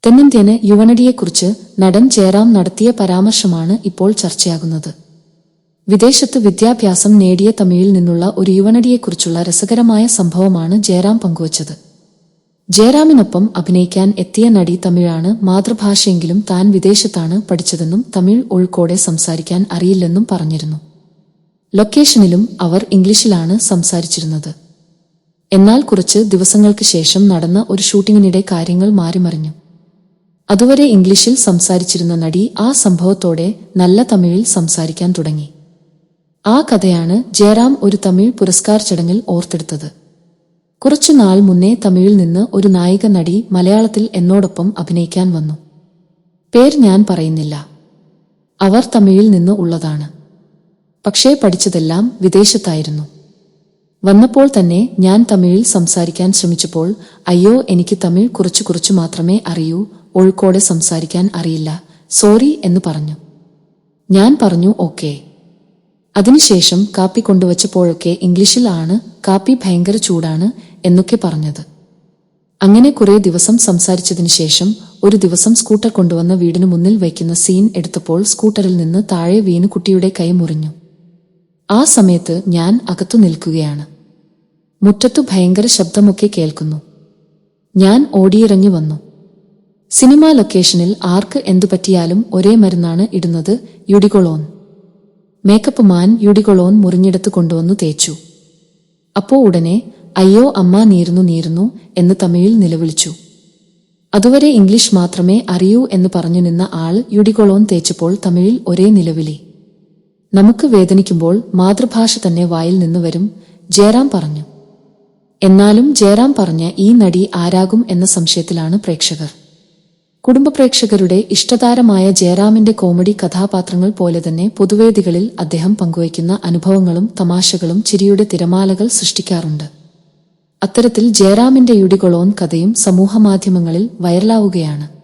തെന്നിന്ത്യന് യുവനടിയെക്കുറിച്ച് നടൻ ജയറാം നടത്തിയ പരാമർശമാണ് ഇപ്പോൾ ചർച്ചയാകുന്നത്. വിദേശത്ത് വിദ്യാഭ്യാസം നേടിയ തമിഴിൽ നിന്നുള്ള ഒരു യുവനടിയെക്കുറിച്ചുള്ള രസകരമായ സംഭവമാണ് ജയറാം പങ്കുവച്ചത്. ജയറാമിനൊപ്പം അഭിനയിക്കാൻ എത്തിയ നടി തമിഴാണ് മാതൃഭാഷയെങ്കിലും താൻ വിദേശത്താണ് പഠിച്ചതെന്നും തമിഴ് ഒഴുക്കോടെ സംസാരിക്കാൻ അറിയില്ലെന്നും പറഞ്ഞിരുന്നു. ലൊക്കേഷനിലും അവർ ഇംഗ്ലീഷിലാണ് സംസാരിച്ചിരുന്നത്. എന്നാൽ കുറച്ച് ദിവസങ്ങൾക്ക് ശേഷം നടന്ന ഒരു ഷൂട്ടിങ്ങിനിടെ കാര്യങ്ങൾ മാറിമറിഞ്ഞു. അതുവരെ ഇംഗ്ലീഷിൽ സംസാരിച്ചിരുന്ന നടി ആ സംഭവത്തോടെ നല്ല തമിഴിൽ സംസാരിക്കാൻ തുടങ്ങി. ആ കഥയാണ് ജയറാം ഒരു തമിഴ് പുരസ്കാർ ചടങ്ങിൽ ഓർത്തെടുത്തത്. കുറച്ചുനാൾ മുന്നേ തമിഴിൽ നിന്ന് ഒരു നായിക നടി മലയാളത്തിൽ എന്നോടൊപ്പം അഭിനയിക്കാൻ വന്നു. പേര് ഞാൻ പറയുന്നില്ല. അവർ തമിഴിൽ നിന്ന് ഉള്ളതാണ്. പക്ഷേ പഠിച്ചതെല്ലാം വിദേശത്തായിരുന്നു. വന്നപ്പോൾ തന്നെ ഞാൻ തമിഴിൽ സംസാരിക്കാൻ ശ്രമിച്ചപ്പോൾ അയ്യോ എനിക്ക് തമിഴ് കുറച്ചു മാത്രമേ അറിയൂ, ഒഴുക്കോടെ സംസാരിക്കാൻ അറിയില്ല, സോറി എന്ന് പറഞ്ഞു. ഞാൻ പറഞ്ഞു ഓക്കേ. അതിനുശേഷം കാപ്പി കൊണ്ടുവച്ചപ്പോഴൊക്കെ ഇംഗ്ലീഷിൽ ആണ് കാപ്പി ഭയങ്കര ചൂടാണ് എന്നൊക്കെ പറഞ്ഞത്. അങ്ങനെ കുറേ ദിവസം സംസാരിച്ചതിനു ശേഷം ഒരു ദിവസം സ്കൂട്ടർ കൊണ്ടുവന്ന വീടിനു മുന്നിൽ വയ്ക്കുന്ന സീൻ എടുത്തപ്പോൾ സ്കൂട്ടറിൽ നിന്ന് താഴെ വീണ് കുട്ടിയുടെ കൈ മുറിഞ്ഞു. ആ സമയത്ത് ഞാൻ അകത്തു നിൽക്കുകയാണ്. മുറ്റത്തു ഭയങ്കര ശബ്ദമൊക്കെ കേൾക്കുന്നു. ഞാൻ ഓടിയിറങ്ങി വന്നു. സിനിമാ ലൊക്കേഷനിൽ ആർക്ക് എന്തു പറ്റിയാലും ഒരേ മരുന്നാണ് ഇടുന്നത്, യുഡികൊളോൺ. മേക്കപ്പ് മാൻ യുഡികൊളോൺ മുറിഞ്ഞെടുത്ത് കൊണ്ടുവന്നു തേച്ചു. അപ്പോ ഉടനെ അയ്യോ അമ്മ നീറുന്നു എന്ന് തമിഴിൽ നിലവിളിച്ചു. അതുവരെ ഇംഗ്ലീഷ് മാത്രമേ അറിയൂ എന്ന് പറഞ്ഞു നിന്ന ആൾ യുഡികൊളോൺ തേച്ചപ്പോൾ തമിഴിൽ ഒരേ നിലവിളി. നമുക്ക് വേദനിക്കുമ്പോൾ മാതൃഭാഷ തന്നെ വായിൽ നിന്ന് വരും, ജയറാം പറഞ്ഞു. എന്നാലും ജയറാം പറഞ്ഞ ഈ നടി ആരാകും എന്ന സംശയത്തിലാണ് പ്രേക്ഷകർ. കുടുംബ പ്രേക്ഷകരുടെ ഇഷ്ടതാരമായ ജയറാമിന്റെ കോമഡി കഥാപാത്രങ്ങൾ പോലെ തന്നെ പൊതുവേദികളിൽ അദ്ദേഹം പങ്കുവയ്ക്കുന്ന അനുഭവങ്ങളും തമാശകളും ചിരിയുടെ തിരമാലകൾ സൃഷ്ടിക്കാറുണ്ട്. അത്തരത്തിൽ ജയറാമിന്റെ യുഡികൊളോൺ കഥയും സമൂഹമാധ്യമങ്ങളിൽ വൈറലാവുകയാണ്.